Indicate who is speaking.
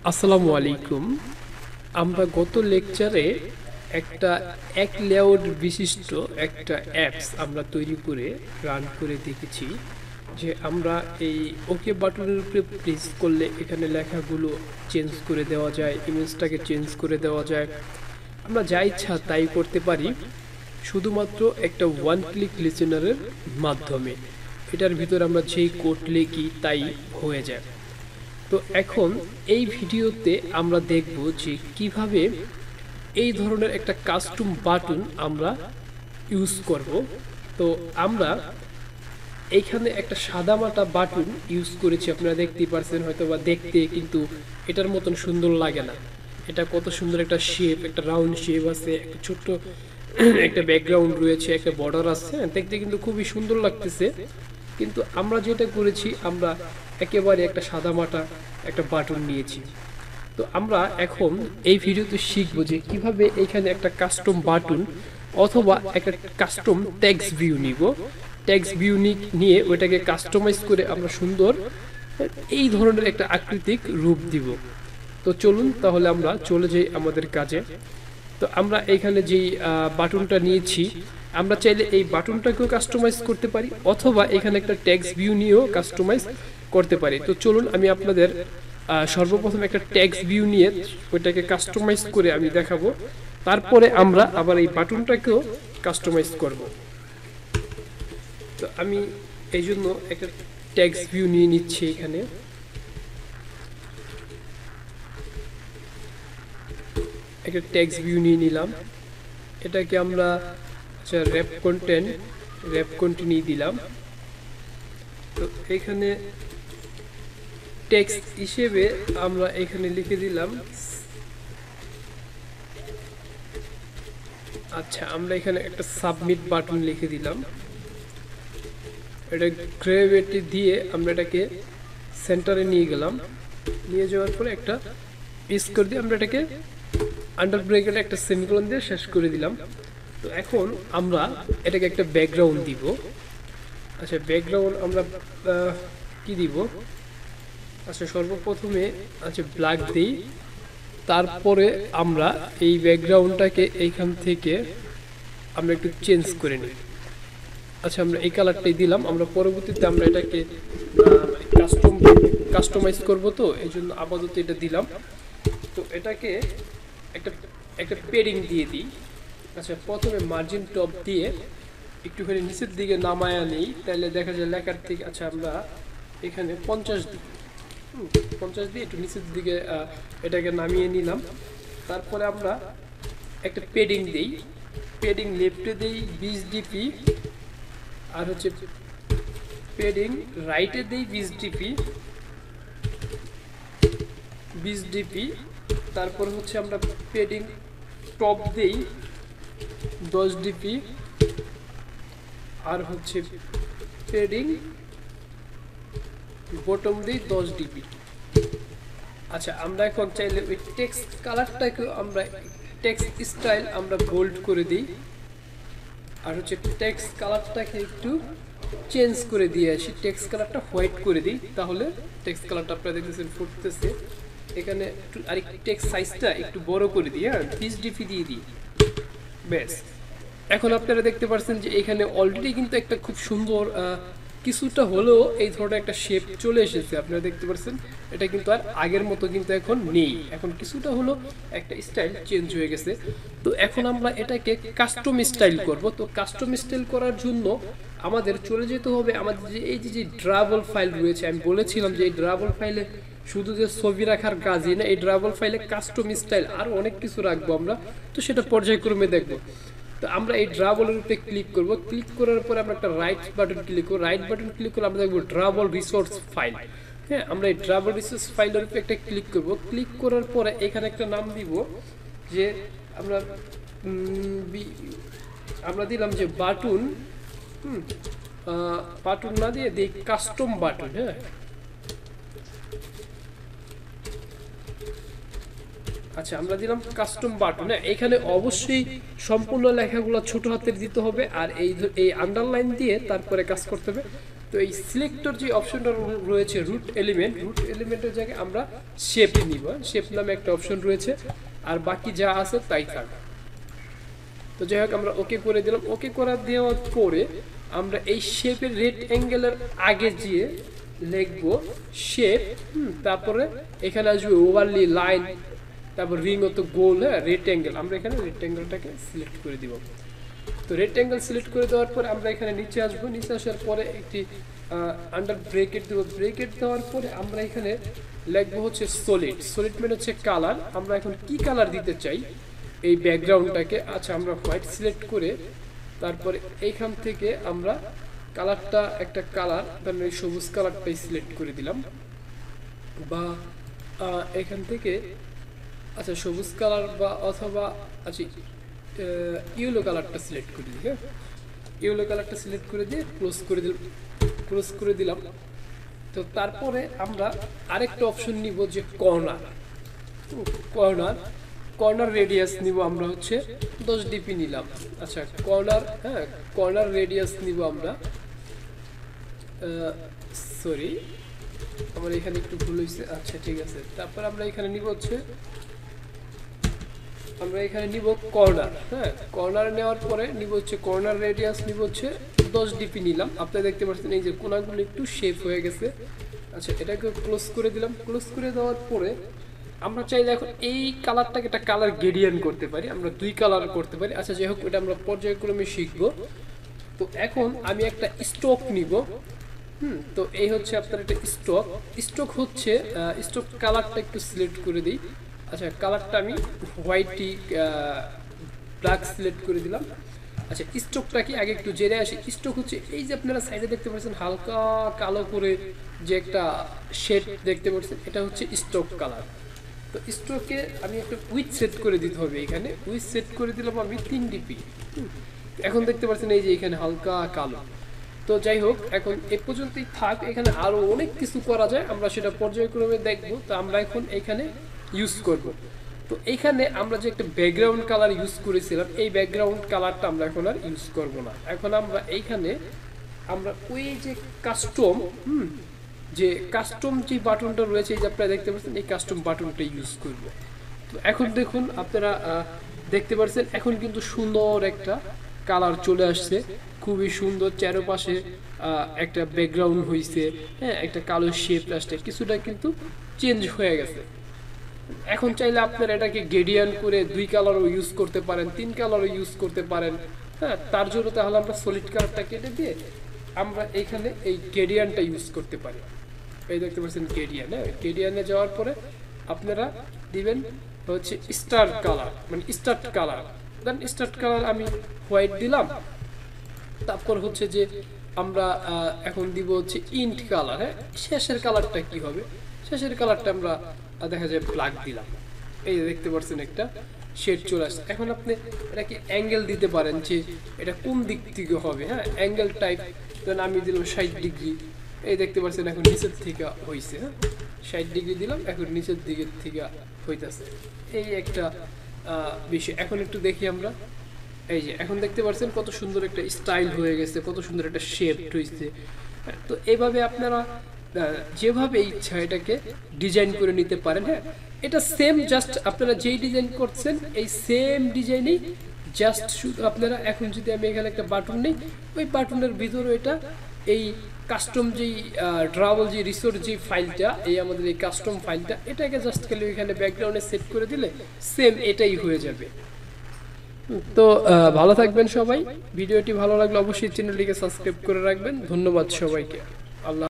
Speaker 1: আসসালামু আলাইকুম। আমরা গত লেকচারে একটা এক লেআউট বিশিষ্ট একটা অ্যাপস আমরা তৈরি করে রান করে দেখেছি যে আমরা এই ওকে বাটনের উপরে প্রেস করলে এখানে লেখাগুলো চেঞ্জ করে দেওয়া যায়, ইমেজটাকে চেঞ্জ করে দেওয়া যায়, আমরা যা ইচ্ছা তাই করতে পারি শুধুমাত্র একটা ওয়ান ক্লিক লিসেনারের মাধ্যমে। এটার ভিতর আমরা যেই কোড লিখি তাই হয়ে যায়। তো এখন এই ভিডিওতে আমরা দেখব যে কিভাবে এই ধরনের একটা কাস্টম বাটন আমরা ইউজ করব। তো আমরা এইখানে একটা সাদামাটা বাটন ইউজ করেছি, আপনারা দেখতেই পারছেন হয়তো বা দেখতে, কিন্তু এটার মতন সুন্দর লাগে না। এটা কত সুন্দর একটা শেপ, একটা রাউন্ড শেপ আছে, একটা ছোট্ট একটা ব্যাকগ্রাউন্ড রয়েছে, একটা বর্ডার আছে, দেখতে কিন্তু খুবই সুন্দর লাগতেছে। কিন্তু আমরা যেটা করেছি, আমরা একেবারে একটা সাদামাটা একটা বাটন নিয়েছি। তো আমরা এখন এই ভিডিওতে শিখবো যে কিভাবে এখানে একটা কাস্টম বাটন অথবা একটা কাস্টম টেক্সট ভিউ নিব। টেক্সট ভিউ নিয়ে ওইটাকে কাস্টমাইজ করে আমরা সুন্দর এই ধরনের একটা আকৃতিক রূপ দিব। তো চলুন তাহলে আমরা চলে যাই আমাদের কাজে। তো আমরা এখানে যেই বাটনটা নিয়েছি, আমরা চাইলে এই বাটনটাকেও কাস্টমাইজ করতে পারি অথবা এখানে একটা টেক্সট ভিউ নিয়েও কাস্টমাইজ করতে পারি। তো চলুন আমি আপনাদের সর্বপ্রথম একটা টেক্সট ভিউ নিয়ে ওইটাকে কাস্টমাইজ করে আমি দেখাবো, তারপরে আমরা আবার এই বাটনটাকেও কাস্টমাইজ করব। তো আমি এই জন্য একটা টেক্সট ভিউ নিয়ে নিচ্ছি। এখানে একটা টেক্সট ভিউ নিয়ে নিলাম, এটাকে আমরা র্যাপ কন্টেন্ট দিলাম। তো এখানে টেক্সট হিসেবে আমরা এখানে লিখে দিলাম, আচ্ছা আমরা এখানে একটা সাবমিট বাটন লিখে দিলাম। এটা গ্রেভিটি দিয়ে আমরা এটাকে সেন্টারে নিয়ে গেলাম, নিয়ে যাওয়ার পরে একটা পিস করে দিয়ে আমরা এটাকে আন্ডার ব্রেকেটে একটা সেমিকোলন দিয়ে শেষ করে দিলাম। তো এখন আমরা এটাকে একটা ব্যাকগ্রাউন্ড দিব। আচ্ছা ব্যাকগ্রাউন্ড আমরা কি দিব? আচ্ছা সর্বপ্রথমে ব্ল্যাক দিই, তারপরে আমরা এই ব্যাকগ্রাউন্ডটাকে এইখান থেকে আমরা একটু চেঞ্জ করে নিই। আচ্ছা আমরা এই কালারটাই দিলাম, আমরা পরবর্তীতে আমরা এটাকে কাস্টমাইজ করব, তো এই জন্য আপাতত এটা দিলাম। তো এটাকে একটা একটা পেডিং দিয়ে দিই। আচ্ছা প্রথমে মার্জিন টপ দিয়ে একটুখানি নিচের দিকে নামায়া নিই, তাহলে দেখা যায় লেখার থেকে। আচ্ছা আমরা এখানে 50 দিই, 50 দিয়ে একটু নিচের দিকে এটাকে নামিয়ে নিলাম। তারপরে আমরা একটা পেডিং দিই, পেডিং লেফটে দিই 20 ডিপি, আর পেডিং রাইটে দিই 20 ডিপি। তারপর আমরা পেডিং টপ দিই 10 ডিপি, আর পেডিং বটম দিই 10 ডিপি। আচ্ছা আমরা এখন চাইলে ওই টেক্সট কালারটাকে আমরা টেক্সট স্টাইল আমরা বোল্ড করে দিই, আর টেক্সট কালারটাকে একটু চেঞ্জ করে দিয়ে আসি, টেক্সট কালারটা হোয়াইট করে দিই, তাহলে টেক্সট কালারটা আপনারা দেখতেছেন ফুটতেছে। এখানে একটু আর টেক্সট সাইজটা একটু বড় করে দিই, হ্যাঁ 20 ডিপি দিয়ে দিই, ব্যাস। এখন আপনারা দেখতে পাচ্ছেন যে এখানে অলরেডি কিন্তু একটা খুব সুন্দর কিছুটা হলেও এই ধরনের একটা শেপ চলে এসেছে। আপনারা দেখতে পাচ্ছেন এটা কিন্তু আর আগের মতো কিন্তু এখন নেই, এখন কিছুটা হলো একটা স্টাইল চেঞ্জ হয়ে গেছে। তো এখন আমরা এটাকে কাস্টম স্টাইল করব। তো কাস্টম স্টাইল করার জন্য আমাদের চলে যেতে হবে আমাদের যে এই যে ড্রাবল ফাইল রয়েছে। আমি বলেছিলাম যে এই ড্রাবল ফাইলে শুধু যে ছবি রাখার কাজই না, এই ড্রাবল ফাইলে কাস্টম স্টাইল আরও অনেক কিছু রাখবো আমরা, তো সেটা পর্যায়ক্রমে দেখবো। তো আমরা এই ড্রাবলের উপরে ক্লিক করব, ক্লিক করার পরে আমরা একটা রাইট বাটন ক্লিক করব, রাইট বাটন ক্লিক করে আমরা দেখবো ড্রাবল রিসোর্স ফাইল। হ্যাঁ আমরা এই ড্রাবল রিসোর্স ফাইলের উপরে একটা ক্লিক করব, ক্লিক করার পরে এখানে একটা নাম দিব, যে আমরা দিলাম যে বাটন, বাটন না দিয়ে দিই কাস্টম বাটন। হ্যাঁ আচ্ছা আমরা দিলাম কাস্টম বাটন। এখানে অবশ্যই সম্পূর্ণ লেখাগুলো ছোট হাতের দিতে হবে, আর এই আন্ডারলাইন দিয়ে তারপরে কাজ করতে হবে। তো এই সিলেক্টর যে অপশনটা রয়েছে রুট এলিমেন্টের জায়গায় আমরা শেপ নিব, শেপ নামে একটা অপশন রয়েছে, আর বাকি যা আছে তাই থাকবে। তো যাই হোক আমরা ওকে করে দিলাম। ওকে করে দেওয়ার পরে আমরা এই শেপের রেক্ট্যাঙ্গেলের আগে গিয়ে লিখবো শেপ, তারপরে এখানে আসবে ওভারলি লাইন, তারপর রিং অত গোল, হ্যাঁ রেক্ট্যাঙ্গেল। আমরা এখানে রেক্ট্যাঙ্গেলটাকে সিলেক্ট করে দিব। তো রেক্ট্যাঙ্গেল সিলেক্ট করে দেওয়ার পরে আমরা এখানে নিচে আসবো, নিচে আসার পরে একটি আন্ডার ব্রেকেট দেবো। ব্রেকেট দেওয়ার পরে আমরা এখানে লিখবো হচ্ছে সলিড মানে হচ্ছে কালার। আমরা এখন কি কালার দিতে চাই এই ব্যাকগ্রাউন্ডটাকে, আচ্ছা আমরা হোয়াইট সিলেক্ট করে তারপরে এইখান থেকে আমরা কালারটা একটা কালার, তাহলে এই সবুজ কালারটাই সিলেক্ট করে দিলাম, বা এখান থেকে আচ্ছা সবুজ কালার বা অথবা আচ্ছা ইয়েলো কালারটা সিলেক্ট করে দিই। হ্যাঁ ইয়েলো কালারটা সিলেক্ট করে দিয়ে ক্লোজ করে দিলাম। তো তারপরে আমরা আরেকটা অপশন নিব যে কর্নার রেডিয়াস নিব আমরা হচ্ছে 10 ডিপি নিলাম। আচ্ছা কর্নার রেডিয়াস নিব আমরা, সরি আমার এখানে একটু ভুল হয়েছে। আচ্ছা ঠিক আছে, তারপর আমরা এখানে নিব হচ্ছে কর্নার। হ্যাঁ কর্নার নেওয়ার পরে নিব হচ্ছে কর্নার রেডিয়াস নিব হচ্ছে 10 ডিপি নিলাম। আপনারা দেখতে পাচ্ছেন এই যে কোণাগুলো একটু শেপ হয়ে গেছে। আচ্ছা এটাকে ক্লোজ করে দিলাম। ক্লোজ করে দেওয়ার পরে আমরা চাইলে এখন এই কালারটাকে একটা কালার গ্রেডিয়েন্ট করতে পারি, আমরা 2 কালার করতে পারি। আচ্ছা যাই হোক এটা আমরা পর্যায়ক্রমে শিখবো। তো এখন আমি একটা স্ট্রোক নিব। তো এই হচ্ছে আপনার একটা স্ট্রোক হচ্ছে স্ট্রোক কালারটা একটু সিলেক্ট করে দিই। আচ্ছা কালারটা আমি হোয়াইটই ব্ল্যাক সিলেক্ট করে দিলাম। আচ্ছা স্ট্রোকটা কি আগে একটু জেনে আসি। স্ট্রোক হচ্ছে এই যে আপনারা সাইডে দেখতে পাচ্ছেন হালকা কালো করে যে একটা শেড দেখতে পাচ্ছেন, এটা হচ্ছে স্ট্রোক কালার। তো স্ট্রোকে আমি একটা উইথ সেট করে দিতে হবে। এখানে উইথ সেট করে দিলাম আমি 3 ডিপি। এখন দেখতে পাচ্ছেন এই যে এখানে হালকা কালো। তো যাই হোক এখন এ পর্যন্তই থাক, এখানে আরো অনেক কিছু করা যায়, আমরা সেটা পর্যায়ক্রমে দেখবো। তো আমরা এখন এখানে ইউজ করব। তো এখানে আমরা যে একটা ব্যাকগ্রাউন্ড কালার ইউজ করেছিলাম, এই ব্যাকগ্রাউন্ড কালারটা আমরা এখন আর ইউজ করব না। এখন আমরা এইখানে আমরা ওই যে কাস্টম যে বাটনটা রয়েছে, এই যে আপনারা দেখতে পাচ্ছেন এই কাস্টম বাটনটা ইউজ করব। তো এখন দেখুন আপনারা দেখতে পাচ্ছেন এখন কিন্তু সুন্দর একটা কালার চলে আসছে, খুবই সুন্দর। চারপাশে একটা ব্যাকগ্রাউন্ড হয়েছে, হ্যাঁ একটা কালো শেপ আসছে, কিছুটা কিন্তু চেঞ্জ হয়ে গেছে। এখন চাইলে আপনারা এটাকে গ্রেডিয়েন্ট করে 2 কালারও ইউজ করতে পারেন, 3 কালারও ইউজ করতে পারেন। হ্যাঁ তার জন্য তাহলে আমরা সলিড কালারটা কেটে দিয়ে আমরা এখানে এই গ্রেডিয়েন্টটা ইউজ করতে পারি। এই দেখতে পাচ্ছেন গ্রেডিয়েন্ট। হ্যাঁ গ্রেডিয়েন্টে যাওয়ার পরে আপনারা দিবেন হচ্ছে start colour. Then start colour আমি হোয়াইট দিলাম। তারপর হচ্ছে যে আমরা এখন দিব হচ্ছে ইন্ট কালার। হ্যাঁ শেষের কালারটা কি হবে, শেষের কালারটা আমরা দেখা যায় ব্ল্যাক দিলাম। এই দেখতে পাচ্ছেন একটা শেড চলে আসছে। এখন আপনি এটাকে অ্যাঙ্গেল দিতে পারেন যে এটা কোন দিক থেকে হবে। হ্যাঁ অ্যাঙ্গেল টাইপ দেন আমি দিলাম 60 ডিগ্রি। এই দেখতে পাচ্ছেন এখন নিচের থেকে হয়েছে। হ্যাঁ 60 ডিগ্রি দিলাম, এখন নিচের দিকের থেকে হইতেছে। এই একটা বিষয়। এখন একটু দেখি আমরা, এই যে এখন দেখতে পাচ্ছেন কত সুন্দর একটা স্টাইল হয়ে গেছে, কত সুন্দর একটা শেপ হয়েছে। তো এইভাবে আপনারা যেভাবে ইচ্ছা এটাকে ডিজাইন করে নিতে পারেন। হ্যাঁ এটা সেম, জাস্ট আপনারা যেই ডিজাইন করছেন এই সেম ডিজাইনেই জাস্ট শুধু আপনারা এখন যদি আমি এখানে একটা বাটন নেই, ওই বাটনের ভিতরে এটা এই কাস্টম যেই ড্রাবল যে রিসোর্ট যে ফাইলটা, এই আমাদের এই কাস্টম ফাইলটা, এটাকে জাস্ট খালি এখানে ব্যাকগ্রাউন্ডে সেট করে দিলে সেম এটাই হয়ে যাবে। তো ভালো থাকবেন সবাই। ভিডিওটি ভালো লাগলে অবশ্যই চ্যানেলটিকে সাবস্ক্রাইব করে রাখবেন। ধন্যবাদ সবাইকে। আল্লাহ।